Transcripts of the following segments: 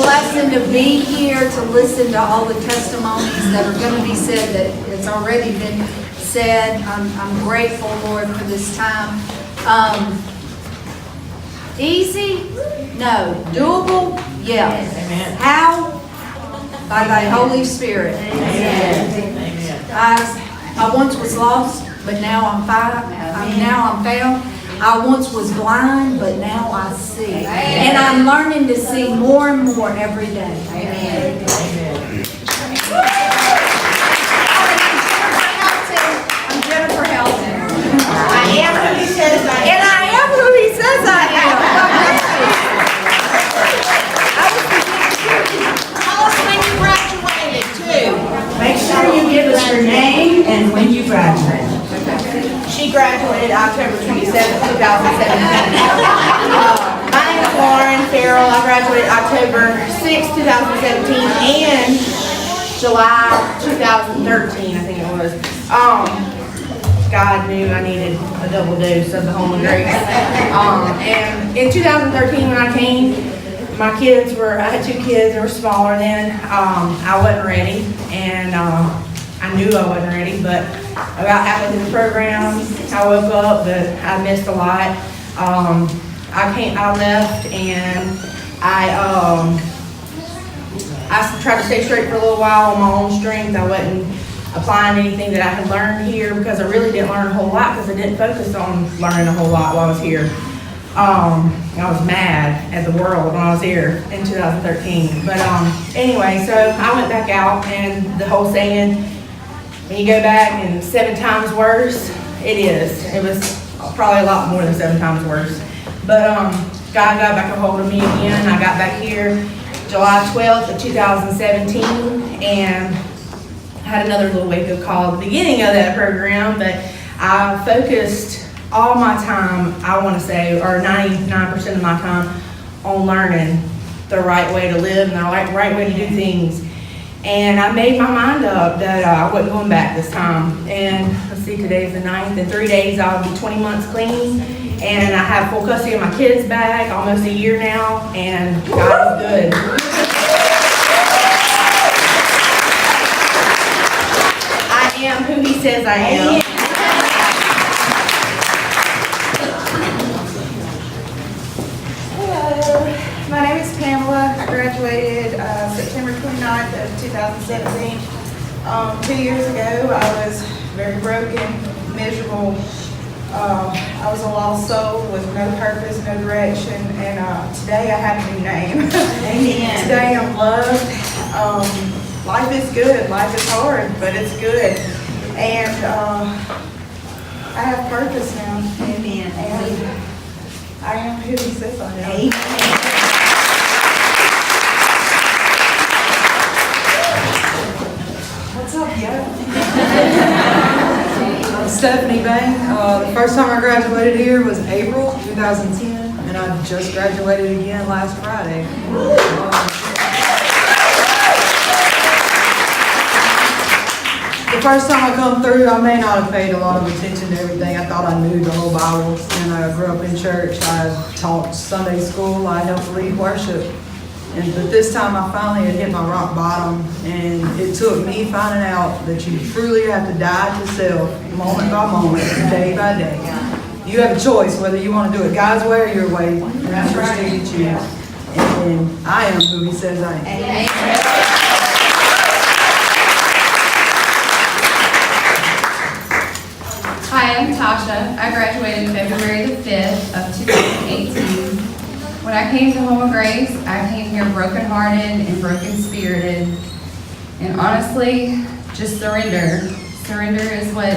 blessing to be here to listen to all the testimonies that are going to be said, that it's already been said. I'm grateful, Lord, for this time. Easy? No. Doable? Yes. Amen. How? By thy Holy Spirit. Amen. I once was lost, but now I'm found. Now I'm found. I once was blind, but now I see. And I'm learning to see more and more every day. Amen. I'm Jennifer Helton. I am who he says I am. And I am who he says I am. Tell us when you graduated, too. Make sure you give us your name and when you graduated. She graduated October 27th, 2017. My name is Lauren Farrell. I graduated October 6th, 2017 and July 2013, I think it was. God knew I needed a double dose of the Holy Grace. And in 2013 when I came, I had 2 kids, they were smaller then. I wasn't ready, and I knew I wasn't ready, but about halfway through the program, I woke up that I missed a lot. I left, and I tried to stay straight for a little while on my own strength. I wasn't applying anything that I had learned here because I really didn't learn a whole lot because I didn't focus on learning a whole lot while I was here. I was mad at the world when I was here in 2013. But anyway, so I went back out, and the whole saying, when you go back and 7 times worse, it is. It was probably a lot more than 7 times worse. But God got back a hold of me again. I got back here July 12th of 2017, and I had another little wake-up call at the beginning of that program, but I focused all my time, I want to say, or 99% of my time, on learning the right way to live and the right way to do things. And I made my mind up that I wasn't going back this time. And let's see, today's the 9th. In 3 days, I'll be 20 months clean. And I have full custody of my kids back, almost a year now, and God is good. I am who he says I am. My name is Pamela. I graduated September 29th of 2017. 2 years ago, I was very broken, miserable. I was a lost soul with no purpose, no direction, and today I have a new name. Amen. Today I'm loved. Life is good. Life is hard, but it's good. And I have purpose now. Amen. And I am who he says I am. Amen. What's up, yo? I'm Stephanie Bang. The first time I graduated here was April 2010, and I just graduated again last Friday. The first time I come through, I may not have paid a lot of attention to everything. I thought I knew the whole Bible, and I grew up in church. I taught Sunday school. I helped lead worship. But this time I finally had hit my rock bottom, and it took me finding out that you truly have to die to self, moment by moment, day by day. You have a choice whether you want to do it God's way or your way, and that's what you choose. And I am who he says I am. Amen. Hi, I'm Tasha. I graduated February the 5th of 2018. When I came to Home of Grace, I came here brokenhearted and broken-spirited. And honestly, just surrender. Surrender is what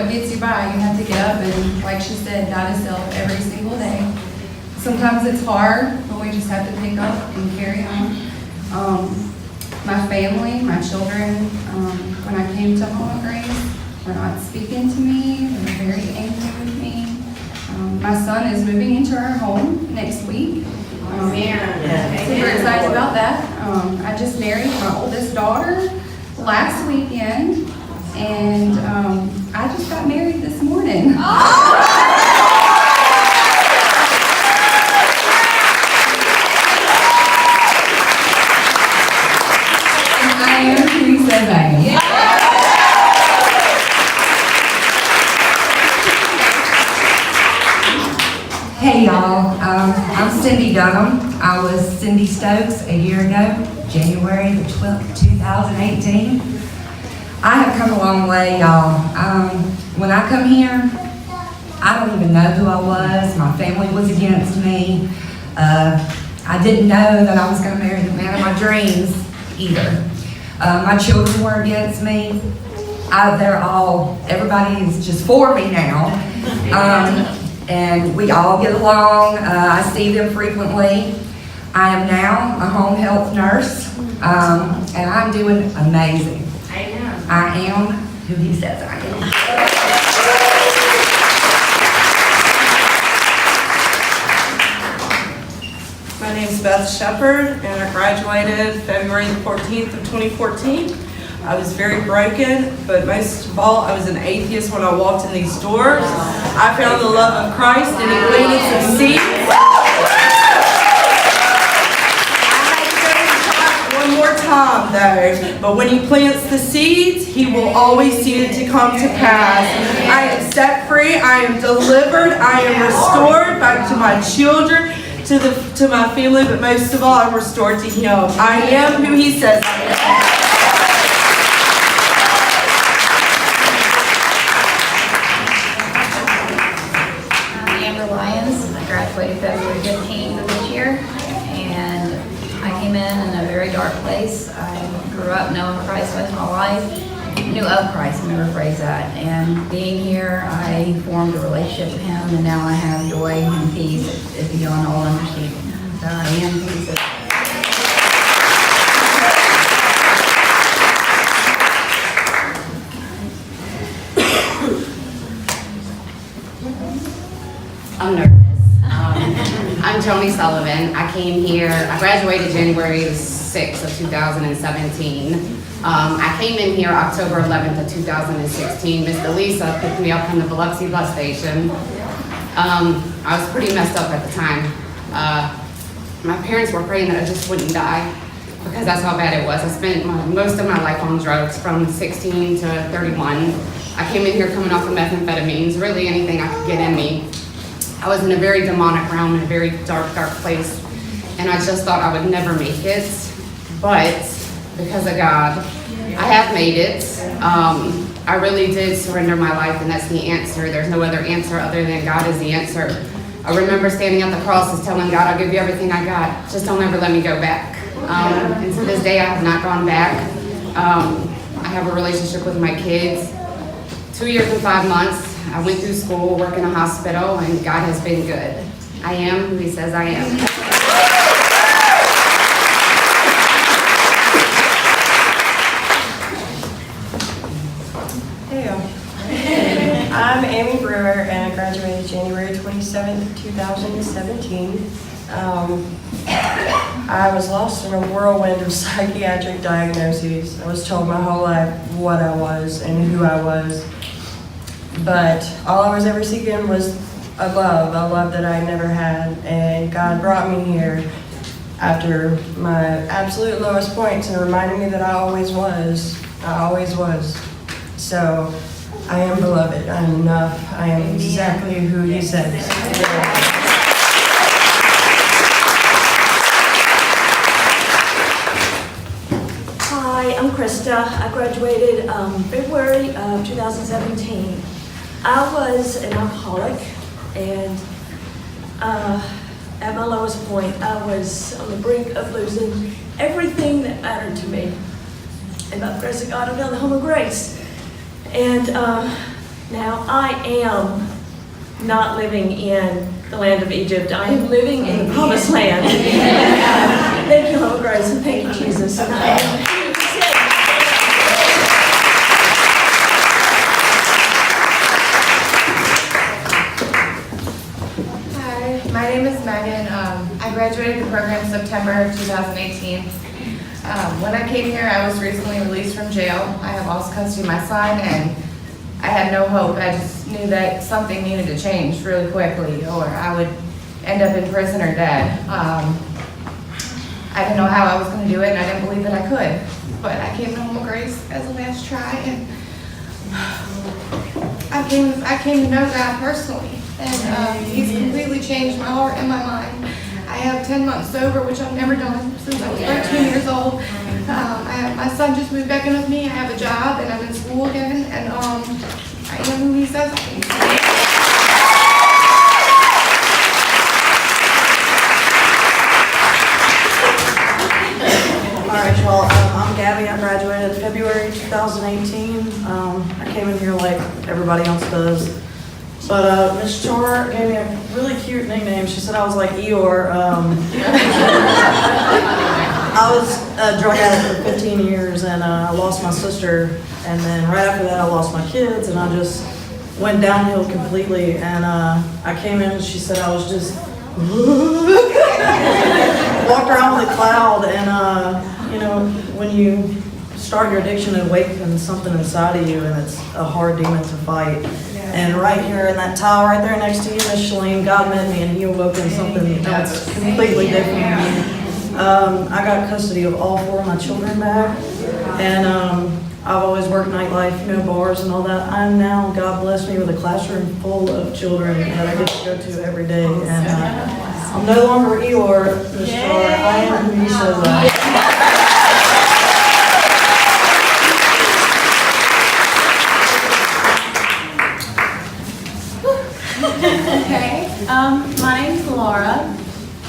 gets you by. You have to get up and, like she said, die to self every single day. Sometimes it's hard, but we just have to pick up and carry on. My family, my children, when I came to Home of Grace, were not speaking to me. They were very angry with me. My son is moving into our home next week. Super excited about that. I just married my oldest daughter last weekend, and I just got married this morning. I'm Cindy Dunham. I was Cindy Stokes a year ago, January the 12th, 2018. I have come a long way, y'all. When I come here, I don't even know who I was. My family was against me. I didn't know that I was going to marry the man of my dreams either. My children were against me. Everybody is just for me now. And we all get along. I see them frequently. I am now a home health nurse, and I'm doing amazing. I am who he says I am. My name is Beth Shepard, and I graduated February the 14th of 2014. I was very broken, but most of all, I was an atheist when I walked in these doors. I found the love of Christ, and He planted some seeds. One more time, though. But when He plants the seeds, He will always see it to come to pass. I am set free. I am delivered. I am restored back to my children, to my family, but most of all, I'm restored to Him. I am who He says I am. I graduated February 15th of this year, and I came in a very dark place. I grew up knowing Christ most of my life, knew of Christ, let me rephrase that, and being here, I formed a relationship with Him, and now I have joy and peace is beyond all understanding. So I am who He says I am. I'm nervous. I'm Joni Sullivan. I came here, I graduated January 6th of 2017. I came in here October 11th of 2016. Miss Delisa picked me up from the Biloxi bus station. I was pretty messed up at the time. My parents were praying that I just wouldn't die because that's how bad it was. I spent most of my life on drugs from 16 to 31. I came in here coming off of methamphetamines, really anything I could get in me. I was in a very demonic realm, in a very dark, dark place, and I just thought I would never make it, but because of God, I have made it. I really did surrender my life, and that's the answer. There's no other answer other than God is the answer. I remember standing at the cross and telling God, I'll give you everything I got, just don't ever let me go back. And to this day, I have not gone back. I have a relationship with my kids. 2 years and 5 months. I went through school, work in a hospital, and God has been good. I am who He says I am. Hey, I'm Amy Brewer, and I graduated January 27th, 2017. I was lost in a whirlwind of psychiatric diagnoses. I was told my whole life what I was and who I was. But all I was ever seeking was a love that I never had. And God brought me here after my absolute lowest points and reminded me that I always was. So I am beloved. I am enough. I am exactly who He says. Hi, I'm Krista. I graduated February of 2017. I was an alcoholic, and at my lowest point, I was on the brink of losing everything that mattered to me. And by the grace of God, I found the home of grace. And now I am not living in the land of Egypt. I am living in the promised land. Thank you, home of grace, and thank you, Jesus. And I am here to say, my name is Megan. I graduated the program in September of 2018. When I came here, I was recently released from jail. I have lost custody of my son, and I had no hope. I just knew that something needed to change really quickly, or I would end up in prison or dead. I didn't know how I was going to do it, and I didn't believe that I could. But I came to Home of Grace as a last try, and I came to know God personally. And He's completely changed my heart and my mind. I have 10 months sober, which I've never done since I was 13 years old. My son just moved back in with me. I have a job and I'm in school again, and I am who he says I am. All right, y'all, I'm Gabby. I graduated February 2018. I came in here like everybody else does. But Miss Char gave me a really cute nickname. She said I was like Eeyore. I was a drug addict for 15 years, and I lost my sister. And then right after that, I lost my kids, and I just went downhill completely. And I came in, and she said I was just walked around with a cloud. And you know, when you start your addiction, it awakens something inside of you, and it's a hard demon to fight. And right here in that towel right there next to you, Miss Shalene, God met me and He awoke in something else completely different. I got custody of all 4 of my children back, and I've always worked nightlife, you know, bars and all that. I'm now, God bless me, with a classroom full of children that I get to go to every day. And I'm no longer Eeyore, Miss Char. I am who He says I am. Okay, my name's Laura.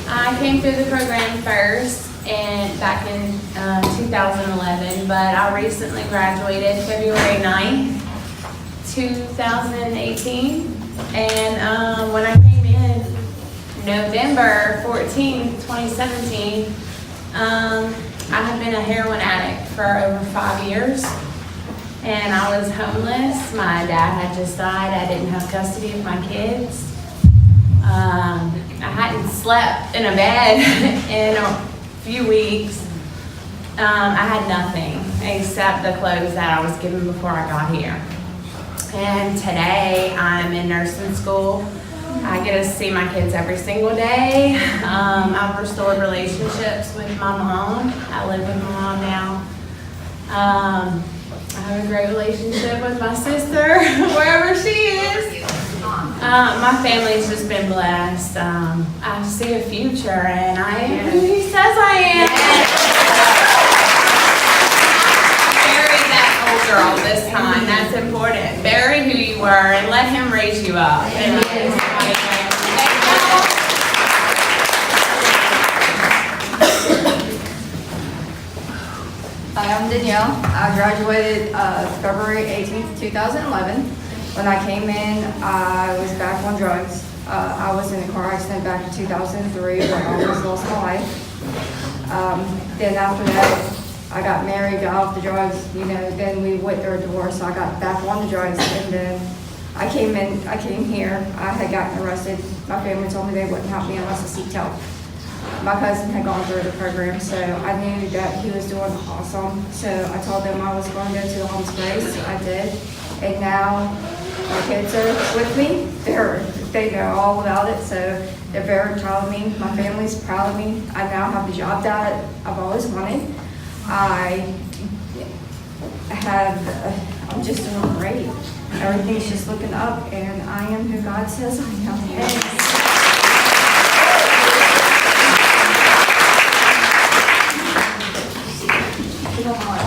I came through the program first and back in 2011, but I recently graduated February 9th, 2018. And when I came in November 14th, 2017, I had been a heroin addict for over 5 years. And I was homeless. My dad had just died. I didn't have custody of my kids. I hadn't slept in a bed in a few weeks. I had nothing except the clothes that I was given before I got here. And today I'm in nursing school. I get to see my kids every single day. I've restored relationships with my mom. I live with my mom now. I have a great relationship with my sister, wherever she is. My family's just been blessed. I see a future, and I am who He says I am. Bury that old girl this time. That's important. Bury who you were, and let Him raise you up. And Hi, I'm Danielle. I graduated February 18th, 2011. When I came in, I was back on drugs. I was in a car accident back in 2003 where I almost lost my life. Then after that, I got married, got off the drugs, you know, then we went through a divorce, so I got back on the drugs, and then I came here, I had gotten arrested. My family told me they wouldn't help me unless I seeked help. My cousin had gone through the program, so I knew that he was doing awesome. So I told them I was going to go to the Home's Grace. I did. And now my kids are with me. They know all about it, so they're very proud of me. My family's proud of me. I now have the job that I've always wanted. I'm just doing great. Everything's just looking up, and I am who God says I am.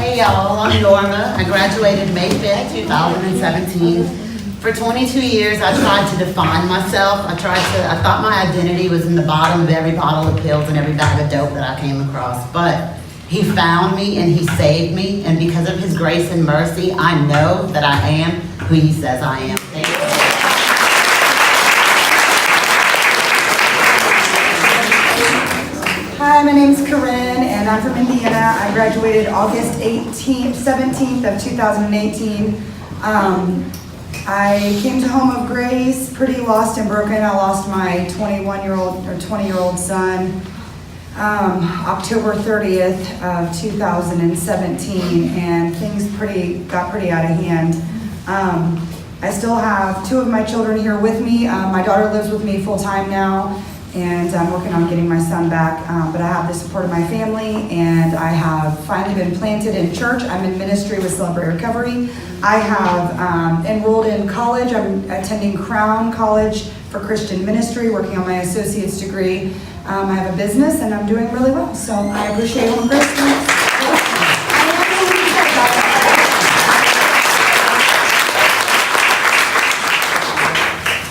Hey y'all, I'm Norma. I graduated May 5th, 2017. For 22 years, I tried to define myself. I thought my identity was in the bottom of every bottle of pills and every bag of dope that I came across. But He found me and He saved me. And because of His grace and mercy, I know that I am who He says I am. Thank you. Hi, my name's Corinne, and I'm from Indiana. I graduated August 17th of 2018. I came to Home of Grace pretty lost and broken. I lost my 20-year-old son October 30th of 2017, and things got pretty out of hand. I still have 2 of my children here with me. My daughter lives with me full-time now, and I'm working on getting my son back, but I have the support of my family, and I have finally been planted in church. I'm in ministry with Celebrate Recovery. I have enrolled in college. I'm attending Crown College for Christian Ministry, working on my associate's degree. I have a business and I'm doing really well, so I appreciate Home Grace.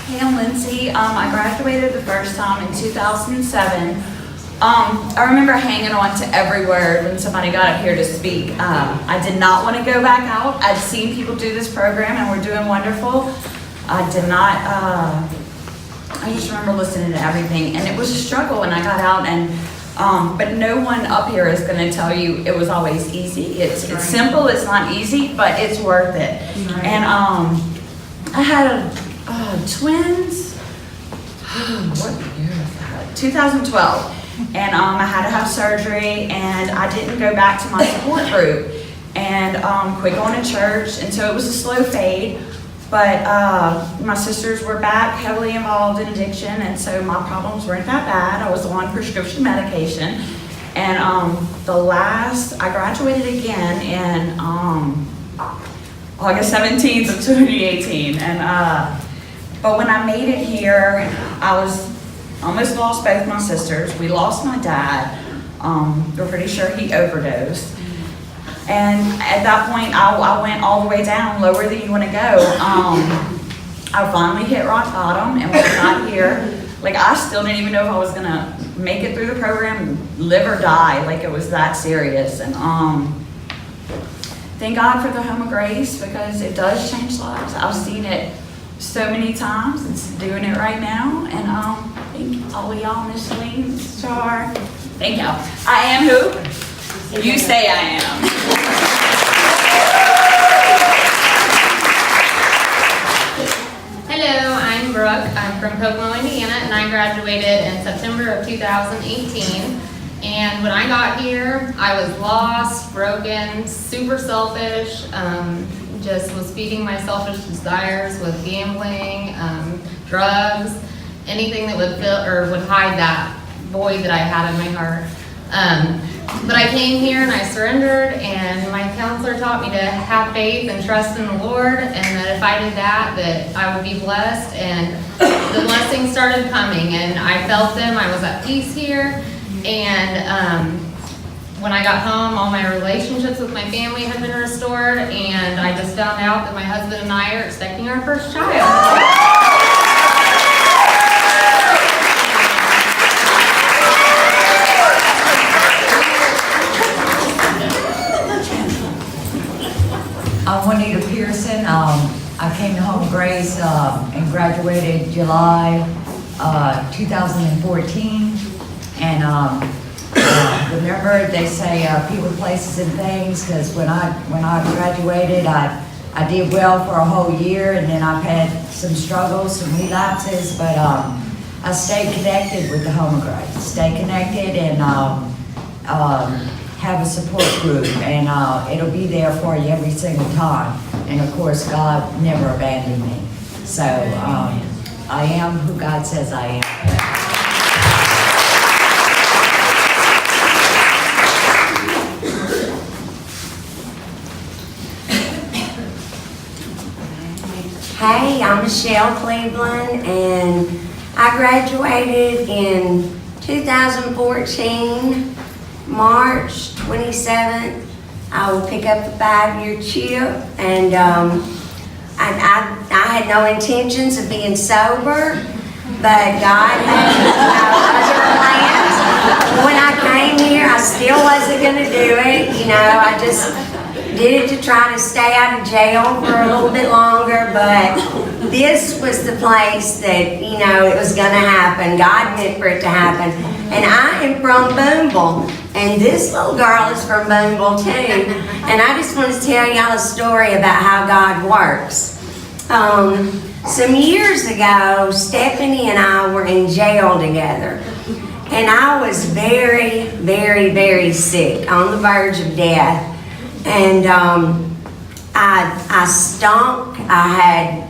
Hey, I'm Lindsay. I graduated the first time in 2007. I remember hanging on to every word when somebody got up here to speak. I did not want to go back out. I'd seen people do this program and we're doing wonderful. I did not, I just remember listening to everything, and it was a struggle when I got out, and but no one up here is going to tell you it was always easy. It's simple, it's not easy, but it's worth it. And I had twins, what year was that? 2012. And I had to have surgery, and I didn't go back to my support group and quit going to church, and so it was a slow fade. But my sisters were back heavily involved in addiction, and so my problems weren't that bad. I was on prescription medication, and I graduated again in August 17th of 2018. And but when I made it here, I was almost lost both my sisters. We lost my dad. We're pretty sure he overdosed. And at that point, I went all the way down, lower than you want to go. I finally hit rock bottom, and when I got here, like, I still didn't even know if I was gonna make it through the program, live or die. Like, it was that serious. And thank God for the Home of Grace, because it does change lives. I've seen it so many times. It's doing it right now. And thank all of y'all, Miss Lee, Miss Char. Thank y'all. I am who? You say I am. Hello, I'm Brooke. I'm from Kokomo, Indiana, and I graduated in September of 2018. And when I got here, I was lost, broken, super selfish, just was feeding my selfish desires with gambling, drugs, anything that would fill or would hide that void that I had in my heart. But I came here and I surrendered, and my counselor taught me to have faith and trust in the Lord, and that if I did that I would be blessed, and the blessings started coming, and I felt them. I was at peace here, and when I got home, all my relationships with my family had been restored, and I just found out that my husband and I are expecting our first child. I'm Juanita Pearson. I came to Home of Grace and graduated July 2014. And remember, they say people, places, and things, because when I graduated, I did well for a whole year, and then I've had some struggles, some relapses, but I stayed connected with the Home of Grace. Stay connected and have a support group, and it'll be there for you every single time. And of course, God never abandoned me. So I am who God says I am. Hey, I'm Michelle Cleveland, and I graduated in 2014. March 27th, I will pick up the 5-year chip, and I had no intentions of being sober, but God had other plans. When I came here, I still wasn't going to do it. You know, I just did it to try to stay out of jail for a little bit longer, but this was the place that, you know, it was going to happen. God meant for it to happen. And I am from Boonville, and this little girl is from Boonville too. And I just want to tell y'all a story about how God works. Some years ago, Stephanie and I were in jail together. And I was very, very, very sick, on the verge of death. And I stunk. I had,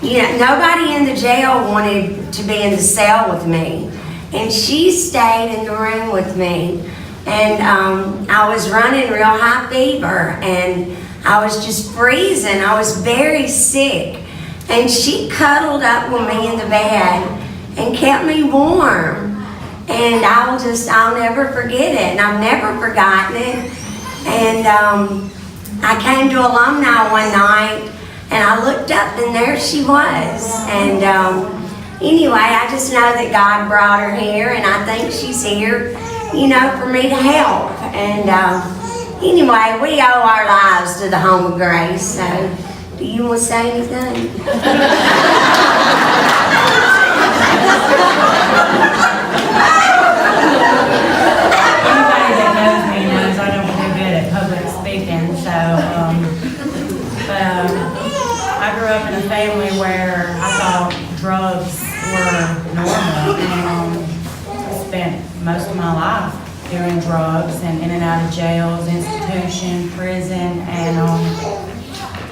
you know, nobody in the jail wanted to be in the cell with me. And she stayed in the room with me. And I was running real high fever, and I was just freezing. I was very sick. And she cuddled up with me in the bed and kept me warm. And I'll never forget it, and I've never forgotten it. And I came to Alumni one night, and I looked up, and there she was. And anyway, I just know that God brought her here, and I think she's here, you know, for me to help. And anyway, we owe our lives to the Home of Grace. So, do you want to say anything? Anybody that knows me knows I don't do good at public speaking, so, I grew up in a family where I thought drugs were normal, and I spent most of my life doing drugs and in and out of jails, institution, prison, and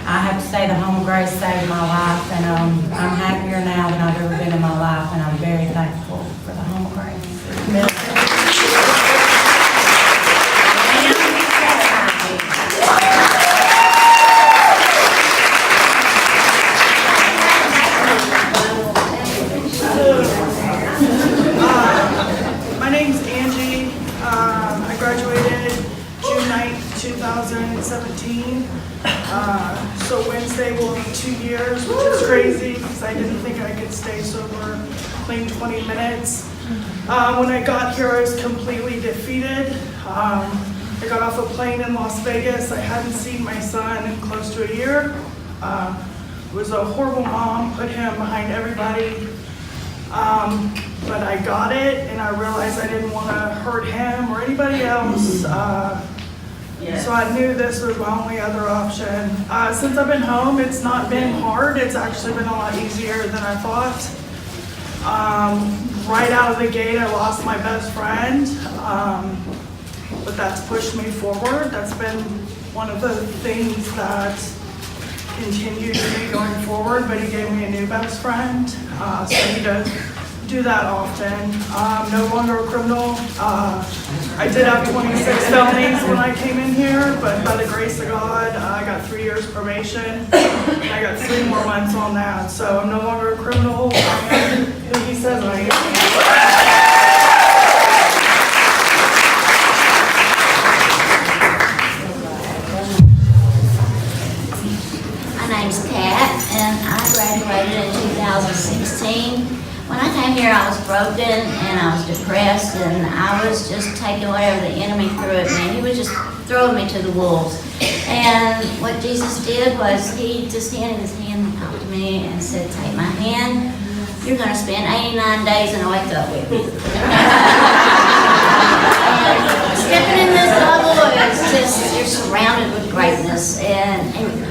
I have to say the Home of Grace saved my life, and I'm happier now than I've ever been in my life, and I'm very thankful for the Home of Grace. My name's Angie. I graduated June 9th, 2017. So Wednesday will be 2 years, which is crazy because I didn't think I could stay sober clean 20 minutes. When I got here, I was completely defeated. I got off a plane in Las Vegas. I hadn't seen my son in close to a year. Was a horrible mom, put him behind everybody. But I got it, and I realized I didn't want to hurt him or anybody else. So I knew this was my only other option. Since I've been home, it's not been hard. It's actually been a lot easier than I thought. Right out of the gate, I lost my best friend, but that's pushed me forward. That's been one of the things that continued me going forward, but he gave me a new best friend, so he does do that often. No longer a criminal. I did have 26 felonies when I came in here, but by the grace of God, I got 3 years probation. I got 3 more months on that, so I'm no longer a criminal. I am who he says I am. My name's Kat, and I graduated in 2016. When I came here, I was broken and I was depressed, and I was just taking whatever the enemy threw at me. He was just throwing me to the wolves. And what Jesus did was he just handed his hand out to me and said, "Take my hand. You're going to spend 89 days in a wake up with me." And stepping in this bubble is just, you're surrounded with greatness, and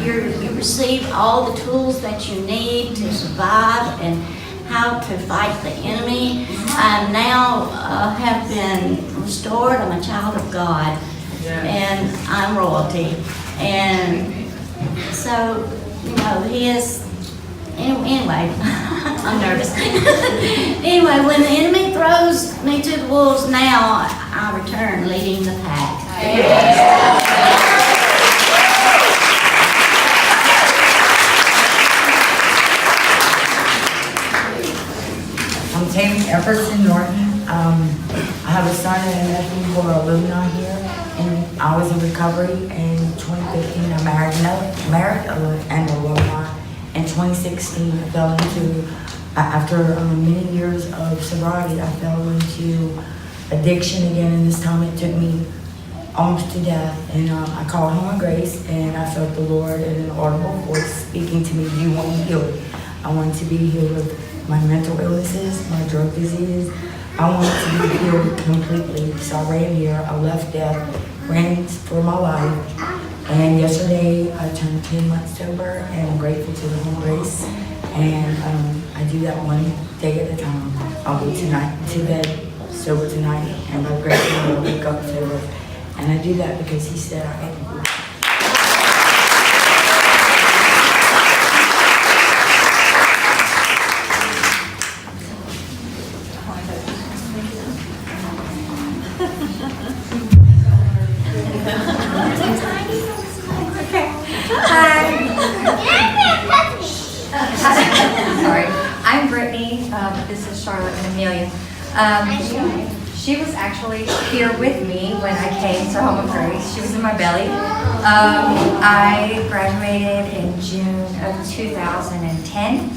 you receive all the tools that you need to survive and how to fight the enemy. I now have been restored. I'm a child of God, and I'm royalty. And so, you know, he is, anyway, I'm nervous. Anyway, when the enemy throws me to the wolves now, I return leading the pack. I'm Tammy Epperson Norton. I have a son and a nephew who are alumni here, and I was in recovery in 2015. I married an alumni. In 2016, I fell into, after many years of sobriety, I fell into addiction again, and this time it took me almost to death. And I called Home of Grace, and I felt the Lord in an audible voice speaking to me, "Do you want me healed?" I wanted to be healed of my mental illnesses, my drug disease. I wanted to be healed completely. So I ran here, I left death, ran for my life. And yesterday I turned 10 months sober, and I'm grateful to the Home of Grace. And I do that one day at a time. I'll go to bed sober tonight, and I'm grateful I'll wake up sober. And I do that because he said I am. Sorry, I'm Brittany. This is Charlotte and Amelia. She was actually here with me when I came to Home of Grace. She was in my belly. I graduated in June of 2010,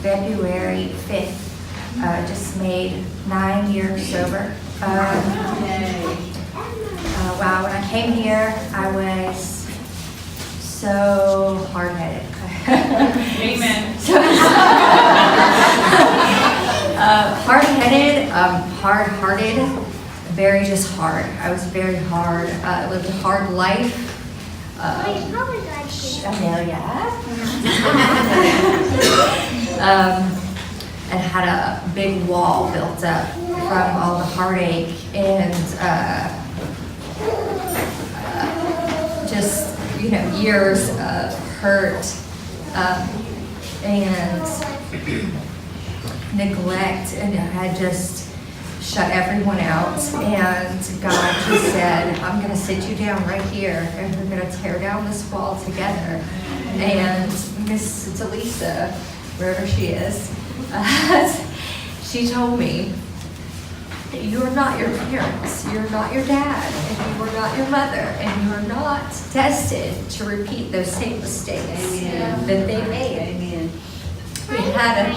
February 5th. Just made 9 years sober. Wow, when I came here, I was so hard-headed. Amen. Hard-headed, hard-hearted, very just hard. I was very hard. Lived a hard life. Amelia. And had a big wall built up from all the heartache and just, years of hurt and neglect, and I had just shut everyone out, and God just said, I'm going to sit you down right here, and we're going to tear down this wall together. And Miss Delisa, wherever she is, she told me, you're not your parents, you're not your dad, and you are not your mother, and you are not destined to repeat those same mistakes that they made. Amen. We had a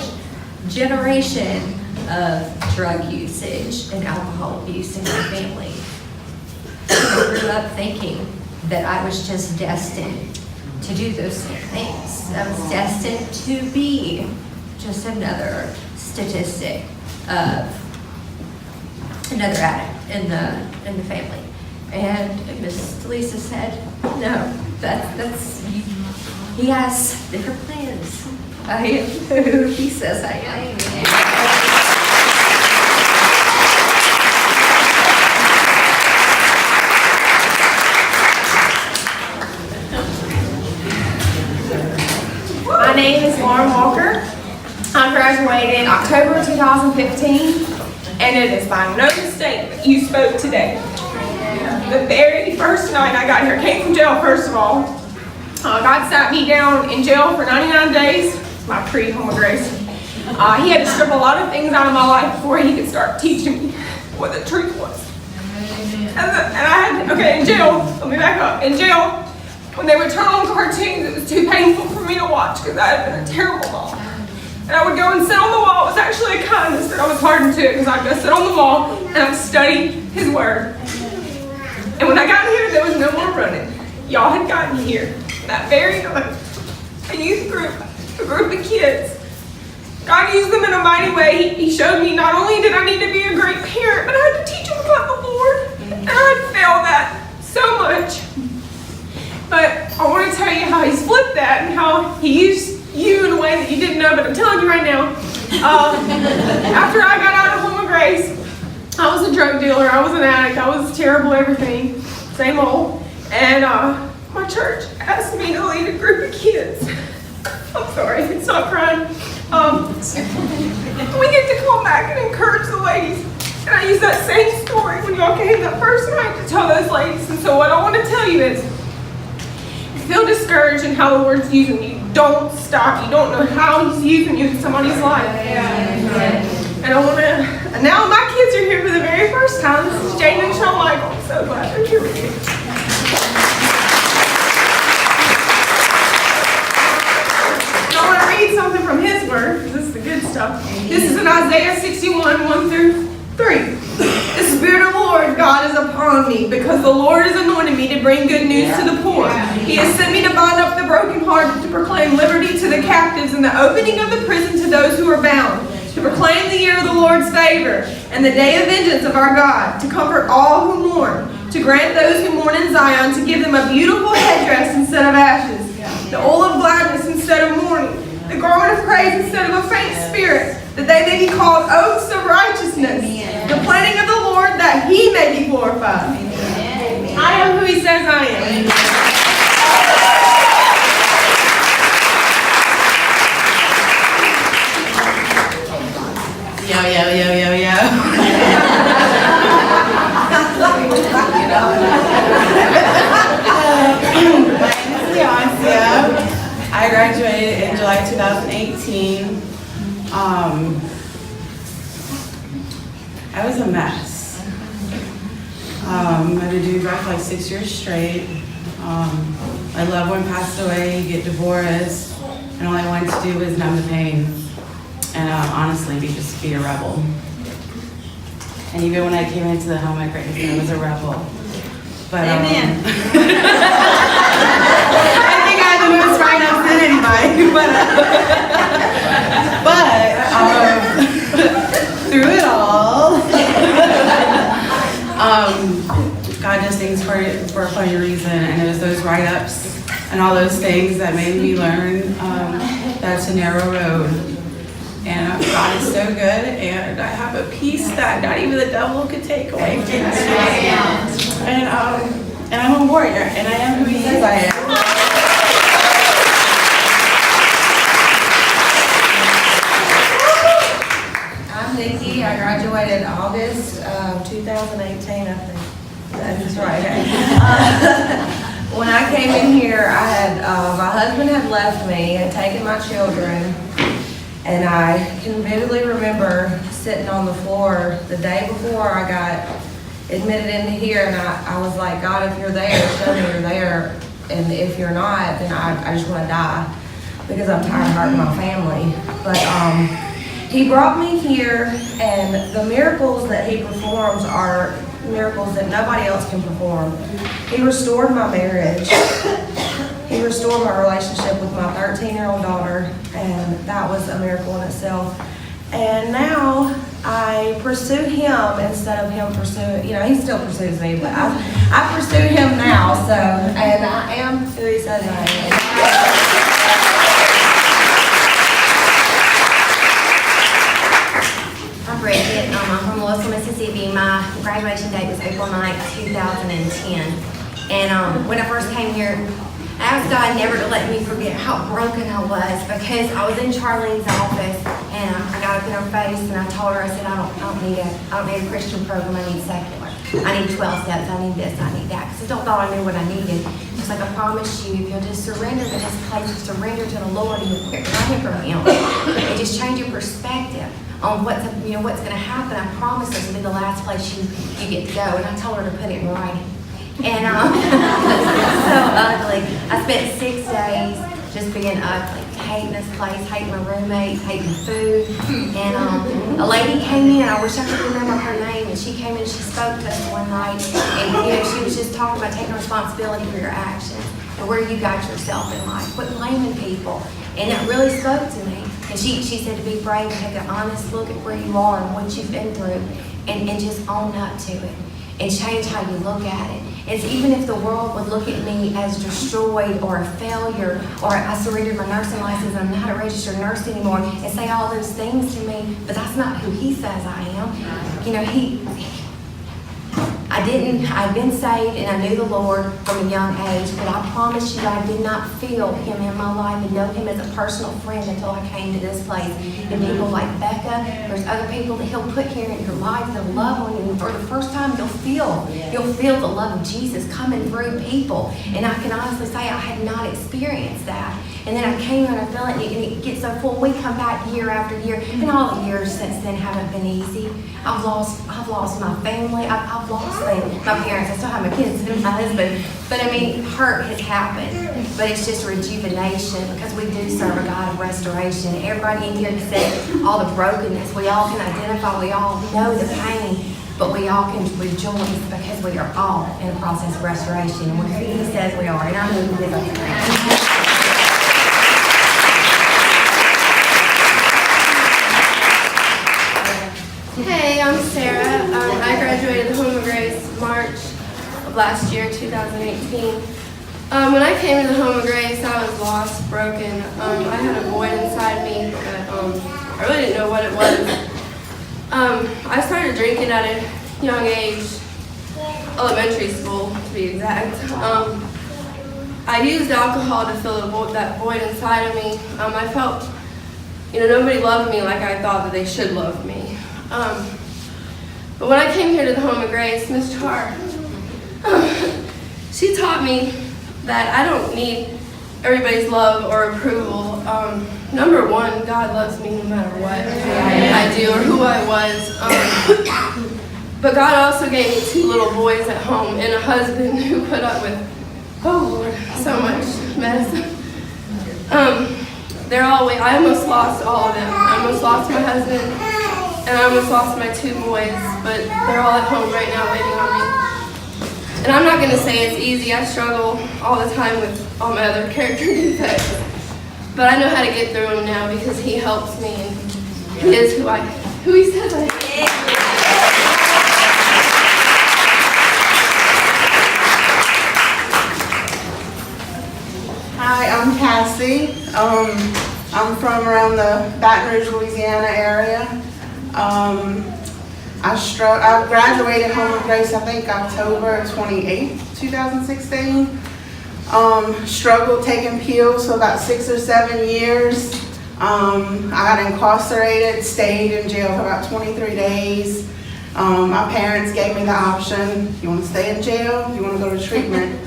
generation of drug usage and alcohol abuse in my family. I grew up thinking that I was just destined to do those same things. I was destined to be just another statistic of another addict in the family. And Miss Lisa said, no, that's he has different plans. I am who he says I am. My name is Lauren Walker. I graduated October 2015, and it is by no mistake that you spoke today. The very first night I got here, came from jail first of all. God sat me down in jail for 99 days, my pre-Home of Grace. He had to strip a lot of things out of my life before he could start teaching me what the truth was. And I had, in jail, let me back up. In jail, when they would turn on cartoons, it was too painful for me to watch because I had been a terrible mom. And I would go and sit on the wall. It was actually a kindness that I was hardened to, because I'd go sit on the wall and I'd study his word. And when I got here, there was no more running. Y'all had gotten here that very night. A youth group, a group of kids. God used them in a mighty way. He showed me not only did I need to be a great parent, but I had to teach them about the Lord. And I had failed that so much. But I want to tell you how He's flipped that and how He used you in a way that you didn't know, but I'm telling you right now. After I got out of Home of Grace, I was a drug dealer, I was an addict, I was terrible everything, same old. And my church asked me to lead a group of kids. I'm sorry, stop crying. We get to come back and encourage the ladies. And I use that same story when y'all came that first night to tell those ladies. And so what I want to tell you is, feel discouraged in how the Lord's using you. Don't stop. You don't know how He's using you in somebody's life. And I want to, and now my kids are here for the very first time. This is Jane and Sean Michael. I'm so glad they're here with you. And I want to read something from His word. This is the good stuff. This is in Isaiah 61, 1 through 3. The Spirit of the Lord God is upon me, because the Lord has anointed me to bring good news to the poor. He has sent me to bind up the brokenhearted, to proclaim liberty to the captives, and the opening of the prison to those who are bound, to proclaim the year of the Lord's favor, and the day of vengeance of our God, to comfort all who mourn, to grant those who mourn in Zion, to give them a beautiful headdress instead of ashes, the oil of gladness instead of mourning, the garment of praise instead of a faint spirit, that they may be called oaks of righteousness, the planting of the Lord, that He may be glorified. Amen. I am who He says I am. Amen. Yo, yo, yo, yo, yo. I graduated in July 2018. I was a mess. I had to do drugs for like 6 years straight. My loved one passed away, get divorced, and all I wanted to do was numb the pain and honestly just be a rebel. And even when I came into the home at Grace, I was a rebel. But, Amen. I think I had the most right-ups than anybody, but through it all, God does things for a funny reason, and it was those write-ups and all those things that made me learn that's a narrow road. And God is so good, and I have a peace that not even the devil could take away from me. And I'm a warrior, and I am who He says I am. I'm Nikki. I graduated August 2018, I think. That's right. When I came in here, I had my husband had left me and taken my children, and I can vividly remember sitting on the floor the day before I got admitted into here, and I was like, God, if you're there, show me you're there, and if you're not, then I just want to die because I'm tired of hurting my family. But He brought me here, and the miracles that He performs are miracles that nobody else can perform. He restored my marriage. He restored my relationship with my 13-year-old daughter, and that was a miracle in itself. And now I pursue Him instead of Him pursuing, He still pursues me, but I pursue Him now, so, and I am who He says I am. I'm Bridget. I'm from Louisville, Mississippi. My graduation date was April 9th, 2010. And when I first came here, I asked God never to let me forget how broken I was, because I was in Charlene's office and I got up in her face and I told her, I said, I don't need a Christian program, I need secular. I need 12 steps, I need this, I need that. Because I still thought I knew what I needed. She's like, I promise you, if you'll just surrender to this place, you surrender to the Lord, and you'll quit running from Him. And just change your perspective on what's going to happen. I promise this will be the last place you get to go. And I told her to put it in writing. And so ugly. I spent 6 days just being ugly, hating this place, hating my roommates, hating food. And a lady came in, I wish I could remember her name, and she came in and she spoke to us one night. And she was just talking about taking responsibility for your actions and where you got yourself in life. Quit blaming people. And it really spoke to me. And she said to be brave and take an honest look at where you are and what you've been through, and just own up to it and change how you look at it. It's even if the world would look at me as destroyed or a failure, or I surrendered my nursing license and I'm not a registered nurse anymore, and say all those things to me, but that's not who He says I am. I'd been saved and I knew the Lord from a young age, but I promise you I did not feel Him in my life and know Him as a personal friend until I came to this place. And people like Becca, there's other people that He'll put here in your life that'll love on you, and for the first time you'll feel the love of Jesus coming through people. And I can honestly say I had not experienced that. And then I came and I felt it, and it gets so full. We come back year after year, and all the years since then haven't been easy. I've lost my family. I've lost things. My parents. I still have my kids and my husband. But I mean, hurt has happened. But it's just rejuvenation, because we do serve a God of restoration. Everybody in here can say all the brokenness. We all can identify. We all know the pain. But we all can rejoice because we are all in a process of restoration. And we're who He says we are. And I'm moving with us. Hey, I'm Sarah. I graduated the Home of Grace March of last year, 2018. When I came to the Home of Grace, I was lost, broken. I had a void inside me that I really didn't know what it was. I started drinking at a young age, elementary school to be exact. I used alcohol to fill that void inside of me. I felt, nobody loved me like I thought that they should love me. But when I came here to the Home of Grace, Miss Tar, she taught me that I don't need everybody's love or approval. Number one, God loves me no matter what I do or who I was. But God also gave me 2 little boys at home and a husband who put up with, oh Lord, so much mess. I almost lost all of them. I almost lost my husband and I almost lost my 2 boys, but they're all at home right now waiting on me. And I'm not gonna say it's easy. I struggle all the time with all my other character defects. But I know how to get through them now because he helps me and he is who he says I am. Hi, I'm Cassie. I'm from around the Baton Rouge, Louisiana area. I graduated Home of Grace, I think October 28, 2016. Struggled taking pills for about 6 or 7 years. I got incarcerated, stayed in jail for about 23 days. My parents gave me the option, you want to stay in jail, you want to go to treatment.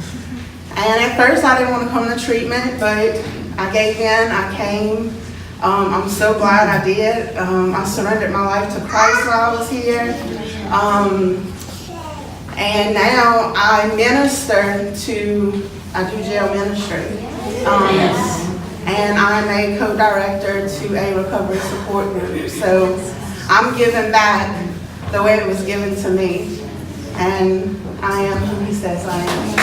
And at first I didn't want to come to treatment, but I gave in, I came. I'm so glad I did. I surrendered my life to Christ while I was here. And now I do jail ministry. And I'm a co-director to a recovery support group. So I'm giving back the way it was given to me. And I am who he says I am.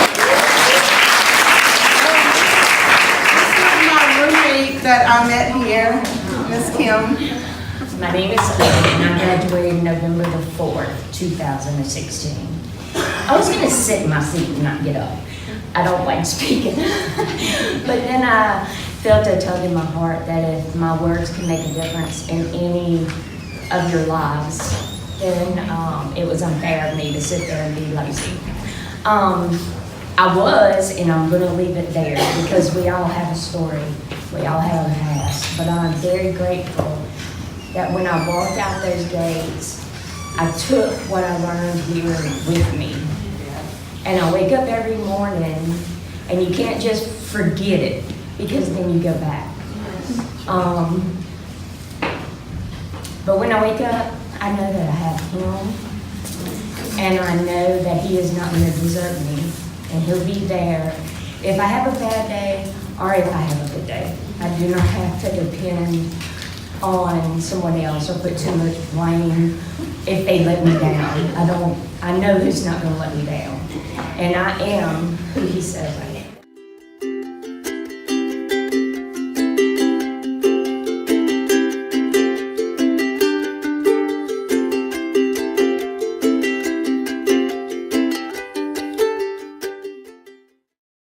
That I met here, Miss Kim. My name is Kim, and I graduated November the 4th, 2016. I was gonna sit in my seat and not get up. I don't like speaking. But then I felt a tug in my heart that if my words can make a difference in any of your lives, then it was unfair of me to sit there and be lazy. I was, and I'm gonna leave it there because we all have a story. We all have a past, but I'm very grateful that when I walked out those gates, I took what I learned here with me. And I wake up every morning, and you can't just forget it, because then you go back. But when I wake up, I know that I have Him, and I know that He is not going to desert me, and He'll be there if I have a bad day or if I have a good day. I do not have to depend on someone else or put too much blame if they let me down. I know who's not going to let me down. And I am who He says I am.